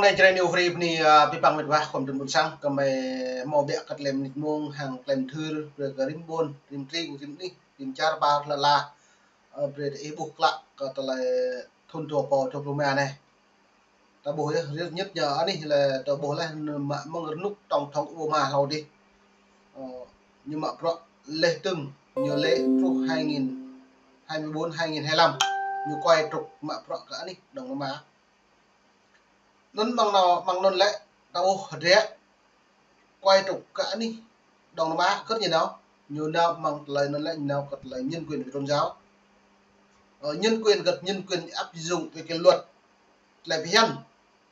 này trên nhiều free ni pipang mit wah kom dun sang kame mo be kat lem nit mong hang lem thur re garim bon rim tri rim ni rim char ba la bre e buk la ka tala thun to po to ma này ta bố rất nhất giờ anh ấy là ta bố là mà mong lúc trong thống ô mà hầu đi nhưng mà pro lệ từng nhiều lễ pro 2024 2025 nhiều quay trục mà pro cả anh đồng mà nón bằng nào bằng nón lệ ta bố rẻ quay trục cả anh đồng mà rất nhiều đó nhiều nào bằng lời nón lệ nào cật lời nhân quyền của tôn giáo nhân quyền gật nhân quyền áp dụng cái luật lại vì hắn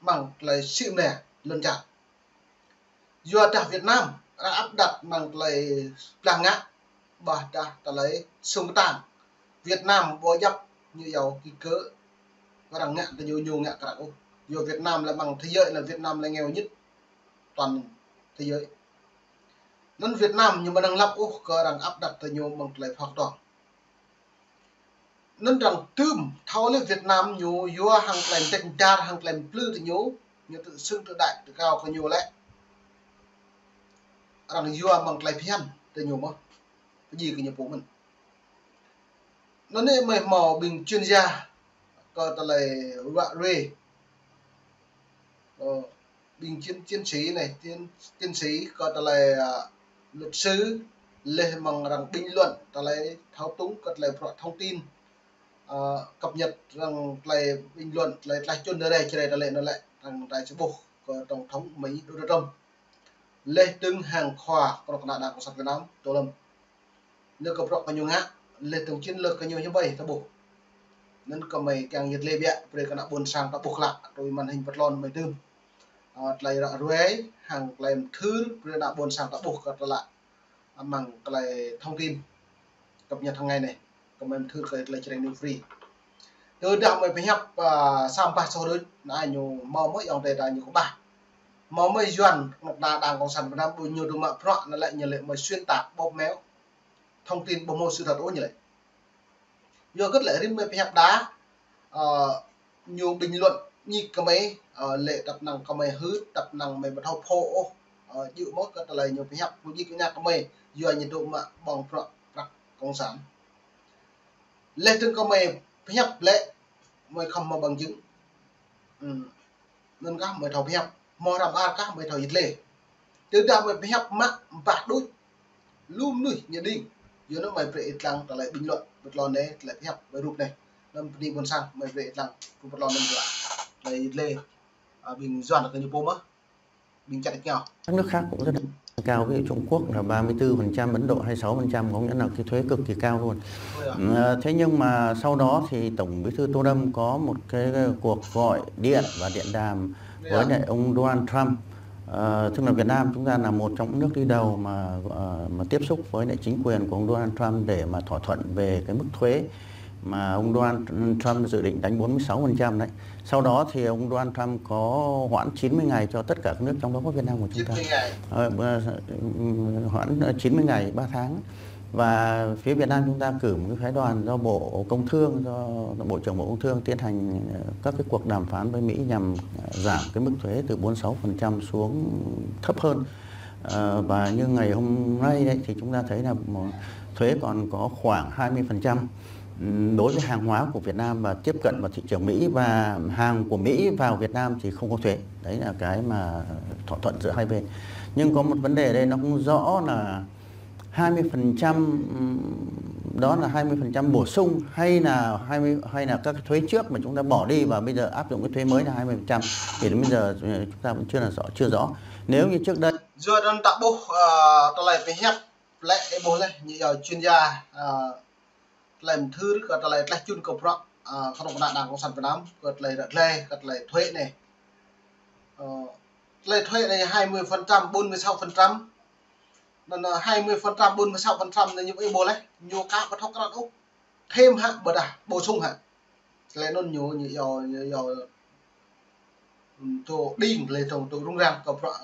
bằng lời sự mẻ lần trả do trả Việt Nam đã áp đặt bằng lời là ngã và trả lấy sông tàn Việt Nam bó dập như giàu cái cỡ và đằng ngã thì nhiều ngã cả do Việt Nam là bằng thế giới là Việt Nam là nghèo nhất toàn thế giới nên Việt Nam nhưng mà đang lắp cơ đang áp đặt thì nhiều bằng lời hoàn toàn nên rằng tươm thao lên Việt Nam nhiều vua hàng làm tình cha hàng làm plư thì nhiều tự xưng tự đại tự cao có nhiều lẽ rằng vua bằng lại phiền thì nhiều mà cái gì cái nhiệm vụ mình nó nên mày mò bình chuyên gia có ta lại vạ rê bình chiến sĩ này chiến sĩ có ta lại luật sư lê bằng rằng bình luận ta lại thao túng có lại thông tin cập nhật rằng lại bình luận lại chôn ở đây đây là lại thằng đại sứ bộ tổng thống Mỹ Donald Trump lê từng hàng khoa còn đảng cộng sản Việt Nam Tô Lâm nước cập rộng nhiều ngã lê từng chiến lược nhiều như vậy ta bộ nên có mày càng nhiệt lê bẹ về cái buồn sang các buộc lại rồi màn hình vật lon mày tương lại rồi hàng làm thứ rồi đã buồn sang các buộc lại bằng lại thông tin cập nhật hàng ngày này còn em thư cái lại trên free từ đạo mày phải học sampai sau đó là nhiều màu mới dòng đề là nhiều có ba màu mới dần một đảng cộng sản Việt Nam bao nhiêu đồ mạ pro nó lại nhiều lệ mà xuyên tạc bóp méo thông tin bom mô sự thật ố như vậy do rất là riêng mày phải học đá nhiều bình luận như cái mấy lệ tập năng cái mấy hứ tập năng mày bắt học phô dự mốt cái là nhiều phải học như cái nhà cái mày do nhiệt độ mà bằng pro cộng sản lệ trên cái mày phải học lệ mày không mà bằng chứng nên các mày thầu phải học mò làm ăn các mày thầu dịch lệ từ đó mày phải học mắt vạt đôi luôn nuôi nhà đi giờ nó mày phải lăng trở lại bình luận vật lon đấy lại phải học với rụp này năm đi còn sang mày phải lăng vật lon này lại dịch lệ bình doan được như bom á bình chặt nhau các nước khác cũng rất là cao, ví dụ Trung Quốc là 34%, Ấn Độ 26%, có nghĩa là cái thuế cực kỳ cao luôn. Thế nhưng mà sau đó thì Tổng Bí thư Tô Lâm có một cái cuộc gọi điện và điện đàm với lại ông Donald Trump. Tức là Việt Nam chúng ta là một trong những nước đi đầu mà tiếp xúc với lại chính quyền của ông Donald Trump để mà thỏa thuận về cái mức thuế mà ông Donald Trump dự định đánh 46% đấy. Sau đó thì ông Donald Trump có hoãn 90 ngày cho tất cả các nước, trong đó có Việt Nam của chúng ta. Hoãn 90 ngày, 3 tháng. Và phía Việt Nam chúng ta cử một cái phái đoàn do Bộ Công Thương, do Bộ trưởng Bộ Công Thương tiến hành các cái cuộc đàm phán với Mỹ nhằm giảm cái mức thuế từ 46% xuống thấp hơn. Và như ngày hôm nay đấy thì chúng ta thấy là thuế còn có khoảng 20% đối với hàng hóa của Việt Nam và tiếp cận vào thị trường Mỹ, và hàng của Mỹ vào Việt Nam thì không có thuế. Đấy là cái mà thỏa thuận giữa hai bên. Nhưng có một vấn đề ở đây nó không rõ là 20% đó là 20% bổ sung hay là các cái thuế trước mà chúng ta bỏ đi và bây giờ áp dụng cái thuế mới là 20%, thì đến bây giờ chúng ta vẫn chưa rõ. Nếu như trước đây rồi đang tạo bộ tôi lại phải hẹp lại cái bộ này như chuyên gia làm thư gật lại chun cầu pro không có đảng cộng sản Việt Nam gật lại thuế này lại thuế này 20% 46% nên 20% 46% là những cái bộ này nhiều cá và thóc các bạn thêm hạng bờ đà bổ sung hạng lại nó nhiều tổ đi lên trong tổ rung rang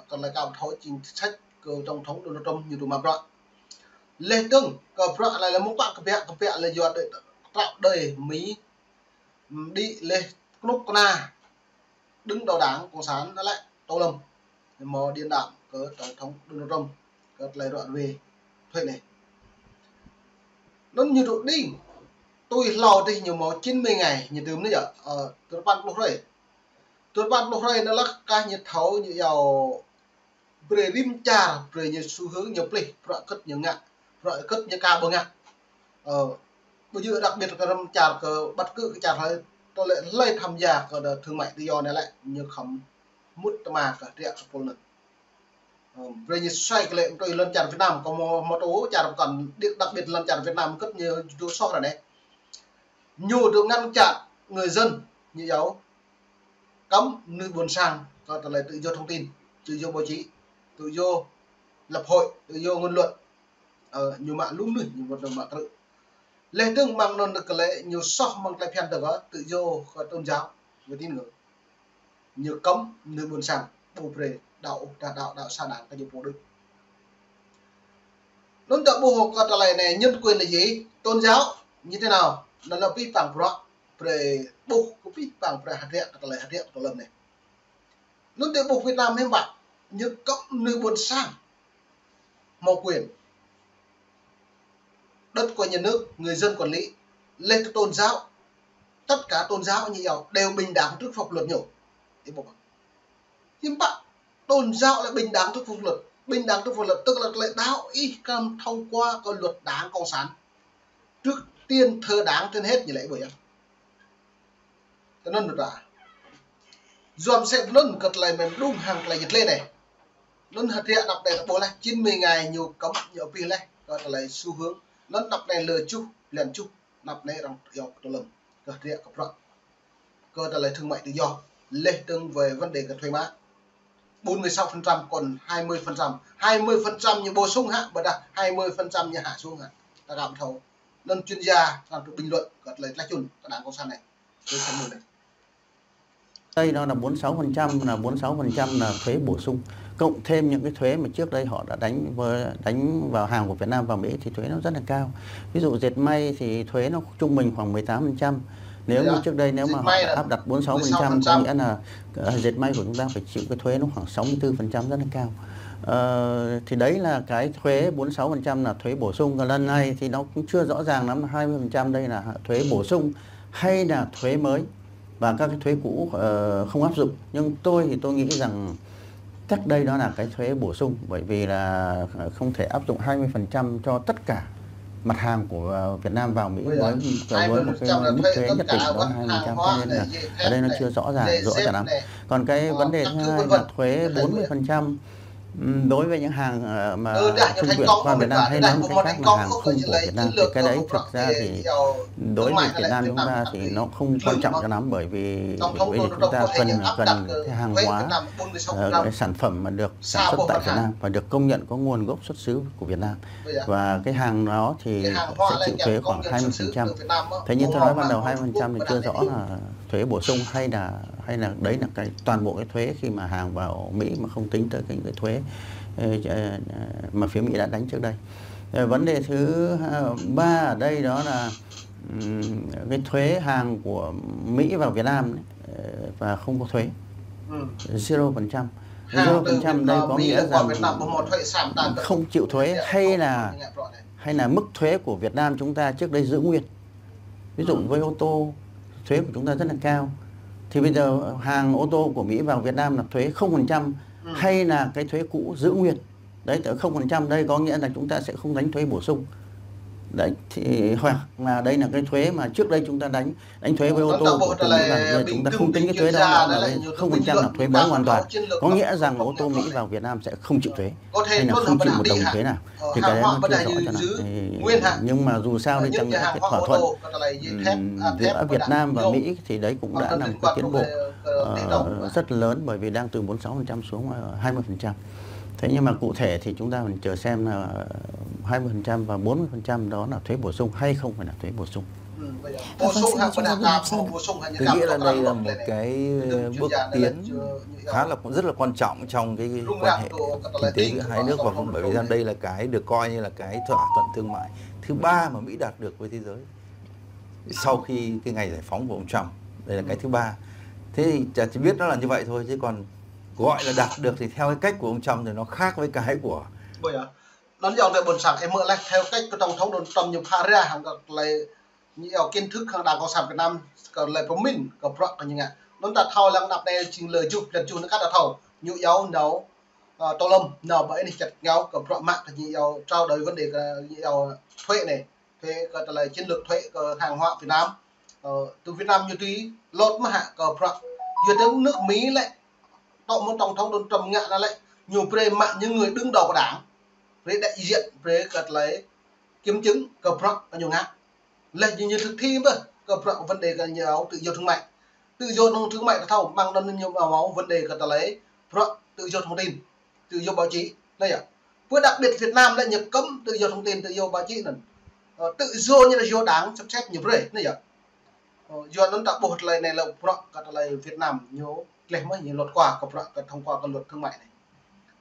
còn lại cao thổi chính sách của tổng thống Donald Trump như tụi mà bro lê tương bro lại là muốn bạn cặp vẽ là do tạo đời Mỹ đi lên lúc na đứng đầu đảng cộng sản đó lại Tô Lâm mò điên đảo cỡ tổng thống Donald Trump cỡ lại đoạn về thuê này nó như độ đi tôi lò thì nhiều mò 90 ngày như từ nữa giờ tôi ban lúc này nó là cái nhiệt thấu như giàu về rim trà về như xu hướng nhiều plei loại cất nhiều ngạ loại cất như ca bơ ngạ bây giờ đặc biệt là cái trà cờ bắt cứ cái trà thôi tôi lại lấy tham gia cái thương mại tự do này lại như khẩm mút mà cả triệt số lần về như xoay cái lệ tôi lên trà Việt Nam có một tố trà còn đặc biệt lên trà Việt Nam cất như chỗ so này nhiều được ngăn chặn người dân như giáo cấm nơi buôn sang gọi là tự do thông tin, tự do báo chí, tự do lập hội, tự do ngôn luận nhiều mạng lúc nữa nhiều một mạng tự lễ tương mang non được lễ nhiều so mang lại phiền được tự do tôn giáo và tín ngưỡng nhiều cấm nơi buôn sang bù về đạo sa đảng cái nhiều bộ đức luôn đạo bù hộ gọi là này nhân quyền là gì tôn giáo như thế nào nó là vi phạm rõ về buộc của vi phạm về hạt điện của lần này nó để buộc Việt Nam em bạn như cộng nơi buôn sang màu quyền đất của nhà nước người dân quản lý lên tôn giáo tất cả tôn giáo như nhau đều bình đẳng trước pháp luật nhổ nhưng bạn tôn giáo lại bình đẳng trước pháp luật tức là lệ đạo y cam thông qua con luật đảng cộng sản trước tiên thơ đáng trên hết như lẽ bởi cho nên được đã dòm sẽ luôn cật lại mình đúng hàng lại dịch lên này luôn hạt hiện đọc này bố là 90 ngày nhiều cấm nhiều pin này gọi là xu hướng nó đọc này lời chúc liền chúc đọc này rằng dọc tôi lầm hạt hiện cập rộng cơ là thương mại tự do lệ tương về vấn đề cái thuế má 46% còn 20% như bổ sung hạ bật ra 20% như hạ xuống hạ ta gặp thầu nên chuyên gia làm bình luận gọi là chun đảng cộng sản này đây nó là 46% là thuế bổ sung cộng thêm những cái thuế mà trước đây họ đã đánh vào hàng của Việt Nam vào Mỹ thì thuế nó rất là cao. Ví dụ dệt may thì thuế nó trung bình khoảng 18%. Nếu như trước đây nếu mà họ áp đặt 46% có nghĩa là dệt may của chúng ta phải chịu cái thuế nó khoảng 64% rất là cao. Thì đấy là cái thuế 46% là thuế bổ sung, và lần này thì nó cũng chưa rõ ràng lắm 20% đây là thuế bổ sung hay là thuế mới và các cái thuế cũ không áp dụng. Nhưng tôi nghĩ rằng chắc đây đó là cái thuế bổ sung, bởi vì là không thể áp dụng 20% cho tất cả mặt hàng của Việt Nam vào Mỹ với một cái mức thuế nhất định đó 20%, cho nên là ở đây nó chưa rõ ràng cho lắm. Còn cái vấn đề thứ hai là thuế 40% đối với những hàng mà trung chuyển qua Việt Nam hay nói một cách khác là hàng khung của Việt Nam, thì cái đấy thực ra thì đối với Việt Nam chúng ta thì nó không quan trọng cho lắm, bởi vì chúng ta cần cái hàng hóa cái sản phẩm mà được sản xuất tại Việt Nam và được công nhận có nguồn gốc xuất xứ của Việt Nam, và cái hàng đó thì sẽ chịu thuế khoảng 20%. Thế nhưng tôi nói ban đầu 20% thì chưa rõ là thuế bổ sung hay là đấy là cái toàn bộ cái thuế khi mà hàng vào Mỹ mà không tính tới cái thuế mà phía Mỹ đã đánh trước đây. Vấn đề thứ ba ở đây đó là cái thuế hàng của Mỹ vào Việt Nam và không có thuế 0%. 0% đây có nghĩa rằng không chịu thuế, hay là mức thuế của Việt Nam chúng ta trước đây giữ nguyên. Ví dụ với ô tô thuế của chúng ta rất là cao, thì bây giờ hàng ô tô của Mỹ vào Việt Nam là thuế 0% hay là cái thuế cũ giữ nguyên. Đấy, 0% đây có nghĩa là chúng ta sẽ không đánh thuế bổ sung. Đấy, thì hoặc là đây là cái thuế mà trước đây chúng ta đánh thuế với ô tô của chúng ta không tính cái thuế đó, là 0% là thuế mới hoàn toàn. Có nghĩa rằng ô tô Mỹ vào Việt Nam sẽ không chịu thuế hay là không chịu một đồng thuế nào. Thì cái đấy nó chưa rõ cho lắm. Nhưng mà dù sao đi chăng nữa cái thỏa thuận giữa Việt Nam và Mỹ thì đấy cũng đã là một cái tiến bộ rất lớn, bởi vì đang từ 46% xuống 20%. Thế nhưng mà cụ thể thì chúng ta mình chờ xem là 20% và 40% đó là thuế bổ sung hay không phải là thuế bổ sung. Tôi nghĩ là đây là một cái bước tiến rất là quan trọng trong cái quan hệ kinh tế giữa hai nước, và bởi vì đây là cái được coi như là cái thỏa thuận thương mại thứ ba mà Mỹ đạt được với thế giới sau khi cái ngày giải phóng của ông Trump. Đây là cái thứ ba. Thế thì chỉ biết nó là như vậy thôi, chứ còn gọi là đạt được thì theo cái cách của ông Trump thì nó khác với cái của bây giờ nó dòng tại buồn sáng em mượn lại theo cách của tổng thống Donald Trump nhiều pha ra hàng gặp lại nhiều kiến thức hàng đảng cộng sản Việt Nam còn lại của mình có pro như ngạ nó đặt thầu lăng nạp này chính lời chụp lần chụp nó cắt đặt thầu nhụ dấu nấu tô lâm nào bởi này chặt nhau có pro mạng là nhiều trao đổi vấn đề nhiều thuế này thuế có là chiến lược thuế hàng hóa Việt Nam từ Việt Nam như tí lót mà hạ có pro vừa đến nước Mỹ lại tổng thống Donald Trump ngạ là lại nhiều pre mạng như người đứng đầu của đảng với đại diện với cật lấy kiểm chứng cờ pro nhiều ngã là như thực thi mà cờ pro vấn đề là nhiều tự do thương mại thâu mang đến nhiều máu vấn đề cật lấy pro tự do thông tin tự do báo chí đây à với đặc biệt Việt Nam đã nhập cấm tự do thông tin tự do báo chí là tự do như là do đáng sắp xếp nhiều vấn này à do nó tạo bộ lời này là pro cật lấy Việt Nam nhiều lệ mới nhiều luật qua cờ pro thông qua luật thương mại này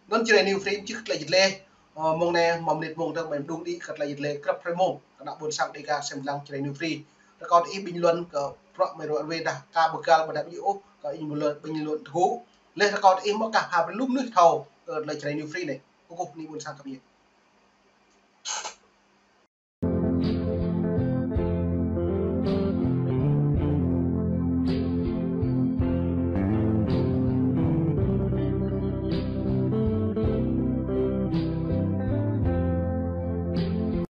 nó chỉ là new frame chứ là dịch lệ mong nè mong liệt mong thằng mình đúng đi thật là dịch lệ cấp primo đã buồn sang đi ca xem lăng chỉ là new free rồi còn ý bình luận của pro mày rồi về đã ca bậc cao mà đã bị ốp có ý bình luận thú lên còn ý mà cả hai bên lúc nước thầu là chỉ là new free này cô đi buồn sang cập nhật